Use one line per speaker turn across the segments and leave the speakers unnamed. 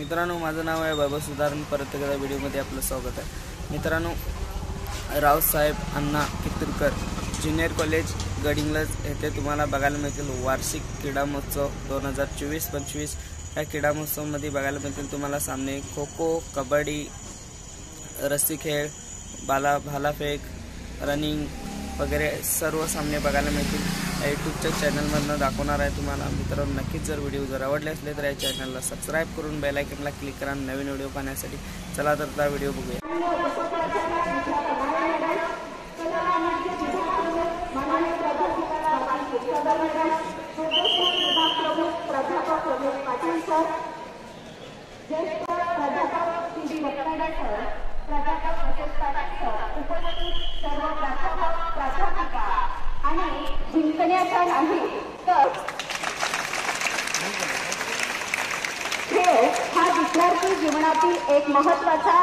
मित्रांनो, माझं नाव आहे बाबा सुधारण. परत एकदा व्हिडिओमध्ये आपलं स्वागत आहे. मित्रांनो, रावसाहेब अण्णा कित्तूरकर ज्युनियर कॉलेज गडिंग्लज येथे तुम्हाला बघायला मिळतील वार्षिक क्रीडा महोत्सव 2024-25. या क्रीडा महोत्सवामध्ये बघायला मिळतील तुम्हाला सामने खो खो, कबड्डी, रस्सी खेळ, भालाफेक, रनिंग वगैरे सर्व सामने बघायला मिळतील. या यूट्यूबच्या चॅनलमधून दाखवणार आहे तुम्हाला. मित्रांनो, नक्कीच जर व्हिडिओ जर आवडले असले तर या चॅनलला सबस्क्राईब करून बेल आयकॉनला क्लिक करा नवीन व्हिडिओ पाहण्यासाठी. चला तर हा व्हिडिओ बघूया.
जिंकण्याचा नाही तर खेळ हा विद्यार्थी जीवनातील एक महत्त्वाचा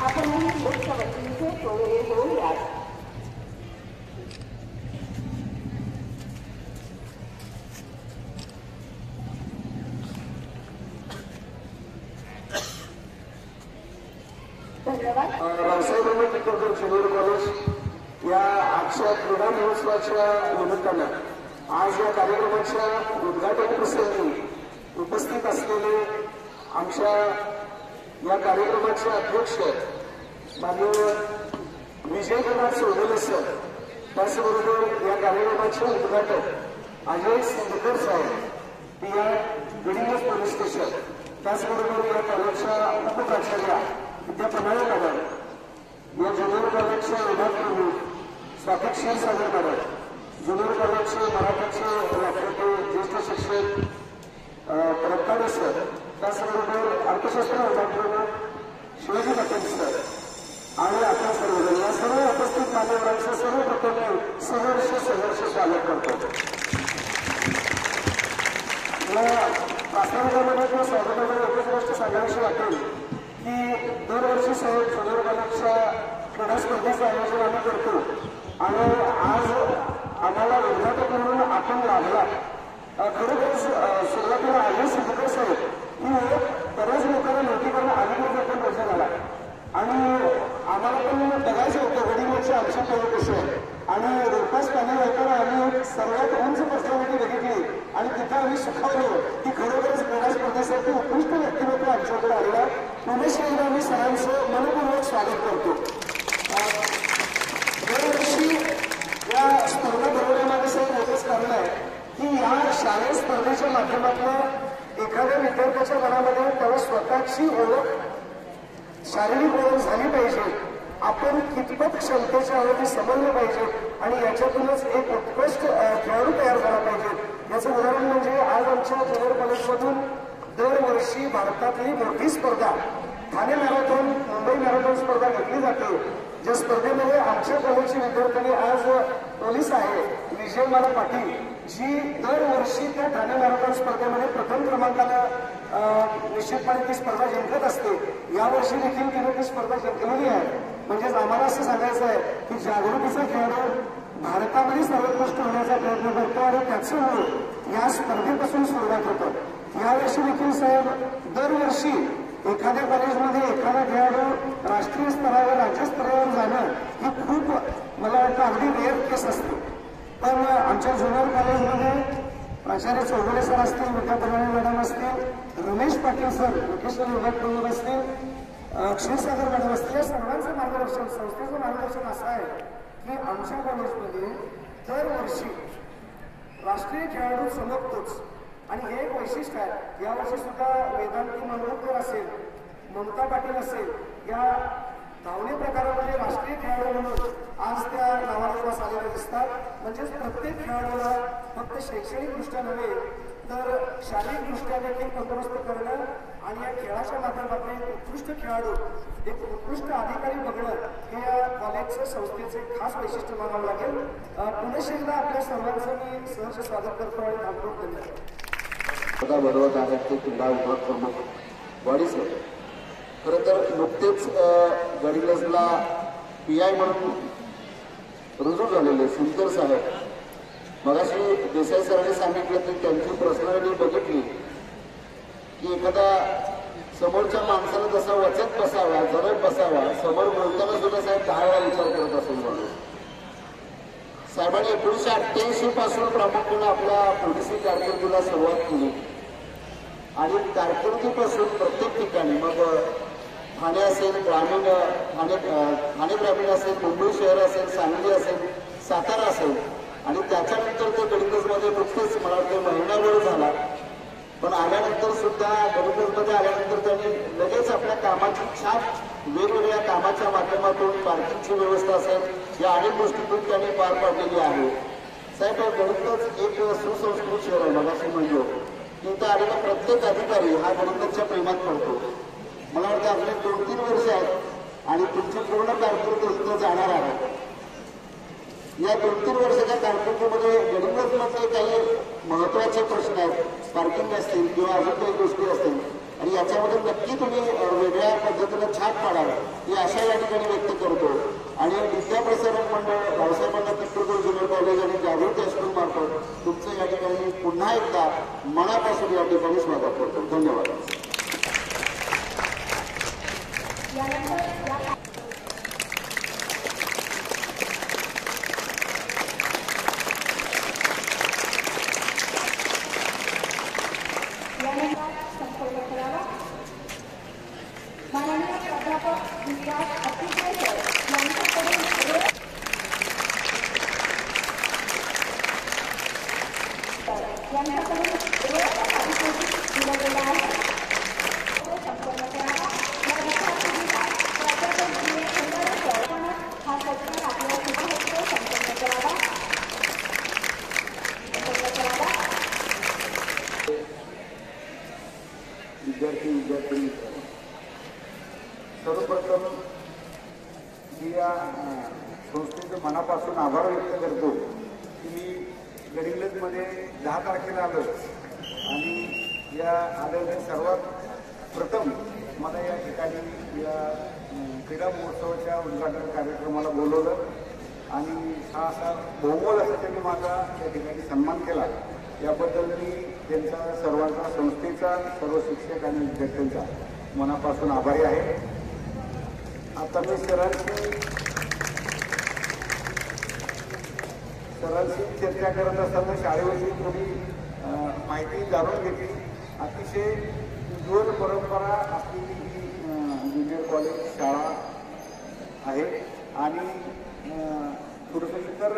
आपणही लोकसभेचे सोयरे होऊयात.
रावसाहेब अण्णा कित्तूरकर ज्युनियर कॉलेज या आजच्या क्रीडा महोत्सवाच्या निमित्तानं आज या कार्यक्रमाच्या उद्घाटन प्रसंगी उपस्थित असलेले आमच्या या कार्यक्रमाचे अध्यक्ष माननीय विजयकुमार चौगुले सर, त्याचबरोबर या कार्यक्रमाचे उद्घाटक अजय सिंदकर साहेब, पीआय गडिंग्लज पोलीस स्टेशन, त्याचबरोबर या कॉलेजच्या उपप्राचार्या विद्या प्रणाली मॅडम, या ज्युनियर कॉलेजचे विभाग प्रमुख स्वाती क्षीरसागर मॅडम, ज्युनियर कॉलेजचे मराठीचे व्याख्याते ज्येष्ठ शिक्षक रत्नाडे सर, त्याचबरोबर अर्थशास्त्र विभाग प्रमुख शिवाजी पटेल सर आणि आपण सर्वजण या सर्व उपस्थित मान्यवरांचं सर्वप्रथम सहर्ष स्वागत करतो. या प्रास्ताविकामध्ये किंवा स्वागतामध्ये एकच गोष्ट सांगायची वाटेल की दरवर्षी साहेब ज्युनियर कॉलेजच्या क्रीडा स्पर्धेचं आयोजन आम्ही करतो आणि आज आम्हाला उद्घाटन म्हणून आपण लाभला. खरोखर सुरुवातीला अजय सिंदकर साहेब ही बऱ्याच लोकांना नोंदणी करणं अलीकडे आपण रजन आला आणि आम्हाला पण बघायचं होतं गडिंग्लजच्या आमच्या कशी आहे आणि रोपास पॅनल येताना आम्ही सर्वात उंच पर्सनॅलिटी बघितली आणि तिथं आम्ही सुखावलो की खरोखरच क्रीडा स्पर्धेसाठी उत्कृष्ट व्यक्तिमत्व आमच्याकडे आलेला. पुण्याशी एकदा आम्ही सरांचं मनपूर्वक स्वागत करतो. दरवर्षी या स्पर्धा भरवण्यामागे साहेब एकच कारण आहे की या शालेय स्पर्धेच्या माध्यमातून एखाद्या विद्यार्थ्याच्या मनामध्ये त्याला स्वतःची ओळख, शारीरिक ओळख झाली पाहिजे, आपण कितपत क्षमतेच्या आवडी समजले पाहिजे आणि याच्यातूनच एक उत्कृष्ट खेळाडू तयार झाला पाहिजे. याचं उदाहरण म्हणजे आज आमच्या ज्युनियर कॉलेजमधून दरवर्षी भारतातली मोठी स्पर्धा ठाणे मॅरेथॉन, मुंबई मॅरेथॉन स्पर्धा घेतली जाते. ज्या स्पर्धेमध्ये आमच्या कॉलेजची विद्यार्थ्यांनी आज पोलीस आहे विजयमाला पाटील, जी दरवर्षी त्या ठाणे मॅरेथॉन स्पर्धेमध्ये प्रथम क्रमांकानं निश्चितपणे ती स्पर्धा जिंकत असते. यावर्षी देखील तिने ती स्पर्धा जिंकलेली आहे. म्हणजेच आम्हाला असं सांगायचं आहे की जागृतीचा खेळाडू भारतामध्ये सर्वोत्कृष्ट होण्याचा प्रयत्न करतो आणि त्याचं मूळ या स्पर्धेपासून सुरुवात होतं. यावर्षी देखील साहेब दरवर्षी एखाद्या कॉलेजमध्ये एखादा खेळाडू राष्ट्रीय स्तरावर, राज्यस्तरावर जाणं ही खूप मला वाटतं अगदी रेअर केस असते. पण आमच्या ज्युनियर कॉलेजमध्ये प्राचार्य चौगुले सर असतील, विद्या प्रणाली मॅडम असतील, रमेश पाटील सर वोकेशनल विभाग प्रमुख असतील, क्षीरसागर मॅडम असतील, या सर्वांचं मार्गदर्शन, संस्थेचं मार्गदर्शन असं आहे की आमच्या कॉलेजमध्ये दरवर्षी राष्ट्रीय खेळाडू चमकतोच आणि हे एक वैशिष्ट्य आहे. यावर्षी सुद्धा वेदांती मनोहर असेल, ममता पाटील असेल, या धावणे प्रकारामध्ये राष्ट्रीय खेळाडू म्हणून आज त्या नावारूपास आलेले दिसतात. म्हणजेच प्रत्येक खेळाडूला फक्त शैक्षणिकदृष्ट्या नव्हे तर शारीरिकदृष्ट्या देखील तंदुरुस्त करणं आणि या खेळाच्या माध्यमातून एक उत्कृष्ट खेळाडू, एक उत्कृष्ट अधिकारी बघणं हे या कॉलेजच्या संस्थेचे खास वैशिष्ट्य मानावं लागेल. पुन्हा एकदा आपल्या सर्वांचं मी सहर्ष स्वागत करतो आणि थांबतो. धन्यवाद. बरोबर आहे ते क्रीडा विभाग प्रमुख बॉडी सर. खरं तर नुकतेच गडिंग्लजला पीआय म्हणून रुजू झालेले सुंदर साहेब
मगाशी देसाई सरांनी सांगितलं की त्यांची पर्सनॅलिटी बघितली की एखादा समोरच्या माणसाला जसा वचत बसावा, जरब बसावा, समोर बोलताना सुद्धा साहेब 10 वेळा विचार करत असेल म्हणून. साहेबांनी 1988 पासून प्रामुख्याने आपल्या पोलिसी कारकिर्दीला सुरुवात केली आणि कारकिर्दीपासून प्रत्येक ठिकाणी मग ठाणे असेल, ठाणे ग्रामीण असेल, मुंबई शहर असेल, सांगली असेल, सातारा असेल आणि त्याच्यानंतर ते गडिंग्लजमध्ये नुकतेच मला वाटतं महिनाभर झाला, पण आल्यानंतर सुद्धा गडिंग्लजमध्ये आल्यानंतर त्यांनी लगेच आपल्या कामाची छाप वेगवेगळ्या कामाच्या माध्यमातून पार्किंगची व्यवस्था असेल या अनेक गोष्टीतून त्यांनी पार पाडलेली आहे. साहेब गडिंग्लज एक सुसंस्कृत शहर आहे. मगाशी म्हणजे इथं आलेला प्रत्येक अधिकारी हा गडिंग्लजच्या प्रेमात पडतो. मला वाटतं आपले 2-3 वर्ष आहेत आणि तुमची पूर्ण कारकीर्द इथं जाणार आहे. या 2-3 वर्षाच्या कारकिर्दीमध्ये गडिंग्लजमधले काही महत्वाचे प्रश्न आहेत, पार्किंग असतील किंवा अजून काही गोष्टी असतील आणि याच्यामध्ये नक्की तुम्ही वेगळ्या पद्धतीनं छाप पाडाल ही आशा या ठिकाणी व्यक्त करतो. आणि विद्याप्रसारक मंडळ रावसाहेबांना कित्तूर ज्युनियर कॉलेज आणि जागृती हायस्कूल मार्फत तुमचं या ठिकाणी पुन्हा एकदा मनापासून या ठिकाणी स्वागत करतो. धन्यवाद.
माननीय प्राध्यापक विकास अतिशय यांच्याकडून दिलं गेलं आहे. संपन्न करावा हा सत्कार आपल्या शुभहस्ते संपन्न करावा.
विद्यार्थी सर्वप्रथम मी या संस्थेचे मनापासून आभार व्यक्त करतो की मी गडिंग्लजमध्ये 10 तारखेला आलो आणि या आलेल्या सर्वात प्रथम मला या ठिकाणी या क्रीडा महोत्सवाच्या उद्घाटन कार्यक्रमाला बोलवलं आणि हा असा बहुमोल असा त्यांनी माझा या ठिकाणी सन्मान केला. याबद्दल मी त्यांचा सर्वांचा, संस्थेचा, सर्व शिक्षक आणि विद्यार्थ्यांचा मनापासून आभारी आहे. आता मी सरांशी चर्चा करत असताना शाळेविषयी थोडी माहिती जाणून घेतली. अतिशय उज्ज्वल परंपरा असलेली ही ज्युनियर कॉलेज शाळा आहे आणि थोडंसं इतर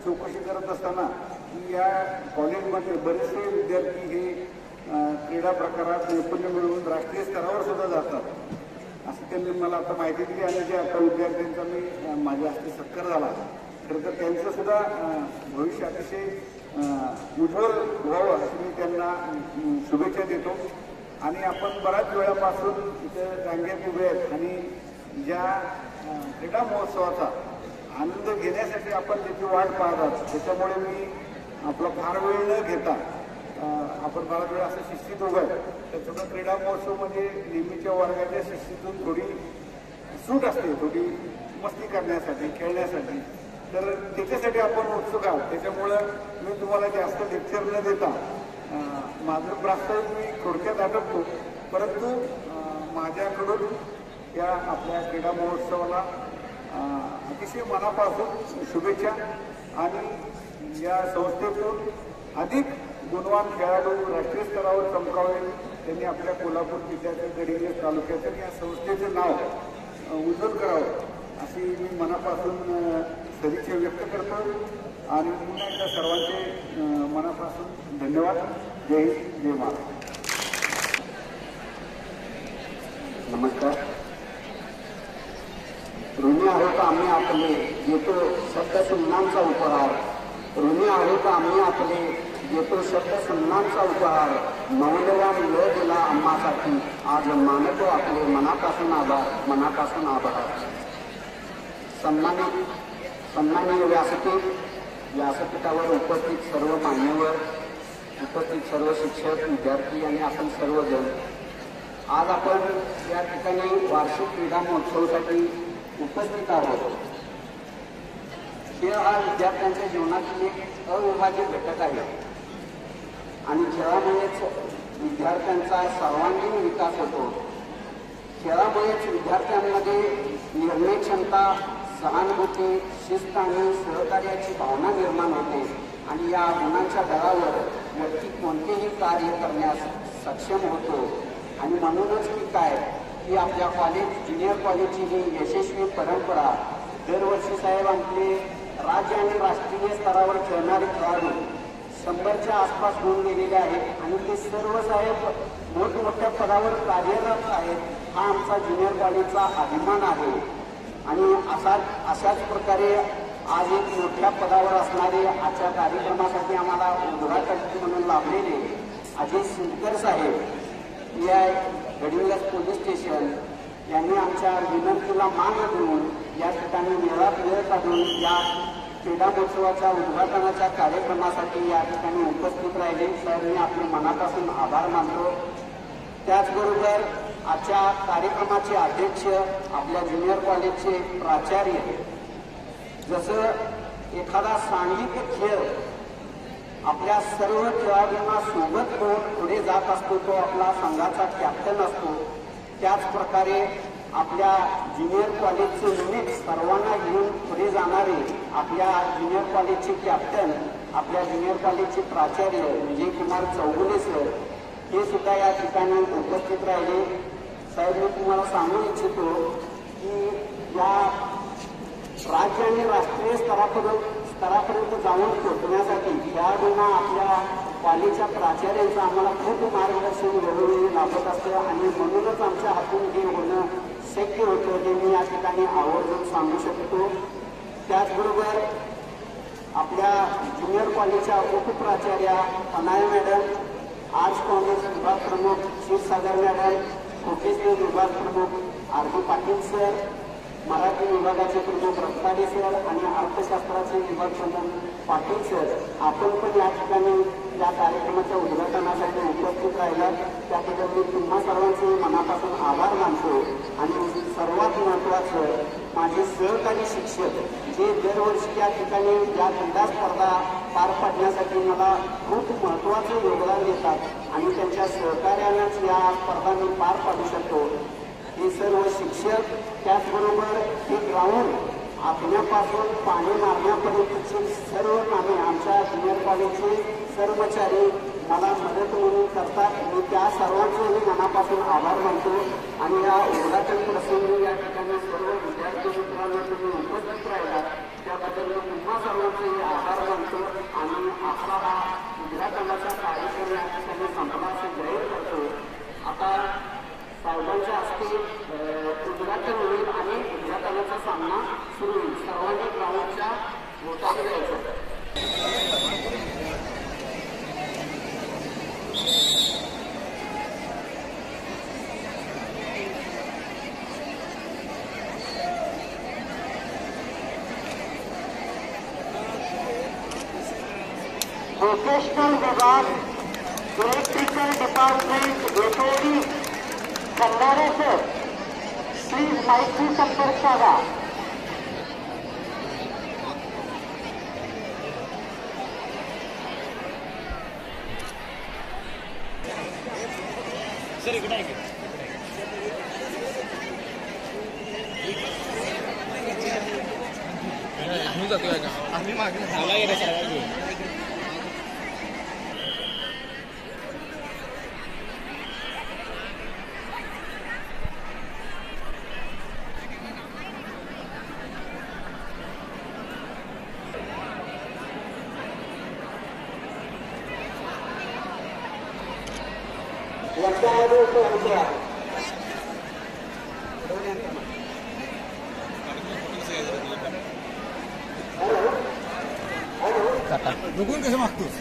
चौकशी करत असताना की या कॉलेजमध्ये बरेचसे विद्यार्थी हे क्रीडा प्रकारात नैपुण्य मिळवून राष्ट्रीय स्तरावर सुद्धा जातात असं त्यांनी मला आता माहिती दिली. आणि जे आता विद्यार्थ्यांचा मी माझ्या हस्ते सत्कार झाला खरं तर त्यांचं सुद्धा भविष्य अतिशय उज्ज्वल व्हावं अशी मी त्यांना शुभेच्छा देतो. आणि आपण बऱ्याच वेळापासून इथं रांगेत उभे आहेत आणि ज्या क्रीडा महोत्सवाचा आनंद घेण्यासाठी आपण त्याची वाट पाहतात त्याच्यामुळे मी आपला फार वेळ न घेता आपण बराच वेळ असं शिस्तीत उभं आहे तर थोडं क्रीडा महोत्सव म्हणजे नेहमीच्या वर्गाच्या शिस्तीतून थोडी सूट असते, थोडी मस्ती करण्यासाठी, खेळण्यासाठी. तर त्याच्यासाठी आपण उत्सुक आहोत. त्याच्यामुळं मी तुम्हाला जास्त लेक्चर न देता माझं प्रास्ताविक मी थोडक्यात आटपतो. परंतु माझ्याकडून या आपल्या क्रीडा महोत्सवाला अतिशय मनापासून शुभेच्छा आणि या संस्थेतून अधिक गुणवान खेळाडू राष्ट्रीय स्तरावर चमकावे त्यांनी आपल्या कोल्हापूर जिल्ह्याच्या गडिंग्लज तालुक्याचं या संस्थेचं नाव उज्ज्वल करावं अशी मी मनापासून सदिच्छा व्यक्त करतो. आणि पुन्हा एकदा सर्वांचे मनापासून धन्यवाद. जय हिंद, जय महाराष्ट्र.
नमस्कार. ऋणी आहोत आम्ही आपले येतो शब्द सुन्नांचा उपहार. ऋणी आहोत आम्ही आपले येतो शब्द सुन्नांचा उपहार. मौल्यवान वेळ दिला आम्हासाठी आज मानतो आपले मनापासून आभार, मनापासून आभार. सन्माननीय व्यासपीठावर उपस्थित सर्व मान्यवर, उपस्थित सर्व शिक्षक, विद्यार्थी आणि आपण सर्वजण आज आपण या ठिकाणी वार्षिक क्रीडा महोत्सवासाठी उपस्थित आहोत. खेळ हा विद्यार्थ्यांच्या जीवनातील एक अविभाज्य घटक आहे आणि खेळामुळेच विद्यार्थ्यांचा सर्वांगीण विकास होतो. खेळामुळेच विद्यार्थ्यांमध्ये निर्णय क्षमता, सहानुभूती, शिस्त आणि सहकार्याची भावना निर्माण होते आणि या गुणांच्या बळावर व्यक्ती कोणतेही कार्य करण्यास सक्षम होतो. आणि म्हणूनच की काय की आपल्या ज्युनियर कॉलेजची ही यशस्वी परंपरा दरवर्षी साहेब आपले राज्य आणि राष्ट्रीय स्तरावर खेळणारे खेळाडू 100च्या आसपास होऊन गेलेले आहेत आणि ते सर्व साहेब मोठमोठ्या पदावर कार्यरत आहेत. हा आमचा ज्युनियर कॉलेजचा अभिमान आहे. आणि अशाच प्रकारे आज एक मोठ्या पदावर असणारे आजच्या कार्यक्रमासाठी आम्हाला उद्घाटक म्हणून लाभलेले अजय सिंदकर साहेब या गडिंग्लज पोलीस स्टेशन यांनी आमच्या विनंतीला मान देऊन या ठिकाणी वेळात वेळ काढून या क्रीडा महोत्सवाच्या उद्घाटनाच्या कार्यक्रमासाठी या ठिकाणी उपस्थित राहिले. सर मी आपले मनापासून आभार मानतो. त्याचबरोबर आजच्या कार्यक्रमाचे अध्यक्ष आपल्या ज्युनियर कॉलेजचे प्राचार्य, जसं एखादा सांघिक खेळ आपल्या सर्व खेळाडूंना सोबत घेऊन पुढे जात असतो, तो आपला संघाचा कॅप्टन असतो, त्याच प्रकारे आपल्या ज्युनियर कॉलेजचे युनिट सर्वांना घेऊन पुढे जाणारे आपल्या ज्युनियर कॉलेजचे कॅप्टन, आपल्या ज्युनियर कॉलेजचे प्राचार्य विजयकुमार चौगुले सर हे सुद्धा या ठिकाणी उपस्थित राहिले. साहेब मी तुम्हाला सांगू इच्छितो की या राज्य आणि राष्ट्रीय स्तरापर्यंत जाऊन पोहोचण्यासाठी खेळाडूंना आपल्या कॉलेजच्या प्राचार्यांचं आम्हाला खूप मार्गदर्शन वेळोवेळी लाभत असतं आणि म्हणूनच आमच्या हातून हे होणं शक्य होतं हे मी या ठिकाणी आवर्जून सांगू शकतो. त्याचबरोबर आपल्या ज्युनियर कॉलेजच्या उपप्राचार्या अनाया मॅडम, आर्ट्स कॉमर्स विभाग प्रमुख क्षीरसागर मॅडम, प्रोफेशनल विभाग प्रमुख आर.डी. पाटील सर, मराठी विभागाचे प्रमुख रत्नाडे सर आणि अर्थशास्त्राचे विभाग प्रमुख पाटील सर, आपण पण या ठिकाणी या कार्यक्रमाच्या उद्घाटनासाठी उपस्थित राहिला त्याबद्दल मी तुम्हा सर्वांचे मनापासून आभार मानतो. आणि सर्वात महत्त्वाचं माझे सहकारी शिक्षक जे दरवर्षी या ठिकाणी या क्रीडा स्पर्धा पार पाडण्यासाठी मला खूप महत्त्वाचं योगदान देतात आणि त्यांच्या सहकार्यानेच या स्पर्धा मी पार पाडू शकतो. हे सर्व शिक्षक, त्याचबरोबर हे ग्राउंड आखण्यापासून पाणी मारण्यापर्यंतची सर्व कामे आमच्या ज्युनियर कॉलेजचे कर्मचारी मला मदत म्हणून करतात. मी त्या सर्वांचेही मनापासून आभार मानतो. आणि या उद्घाटन प्रसंगी या ठिकाणी सर्व विद्यार्थी मित्रांना तुम्ही उपस्थित राहिला त्याबद्दल मी पुन्हा सर्वांचेही आभार मानतो. आणि आपला हा उद्घाटनाचा कार्यक्रम या ठिकाणी संपण्याचे जाहीर करतो. आता साहेबांच्या हस्ते उद्घाटन होईल आणि उद्घाटनाचा सामना सुरू होईल. सर्वांनी ग्राउंडच्या भोवताली जायचं.
वोकेशनल विभाग, electrical department Vettori Khandare sir, please माहिती संपर्क साधा.
सर इकडे आहे आम्ही जातोय का आम्ही मागे मला येण्यासाठी बघून कसं मागतोस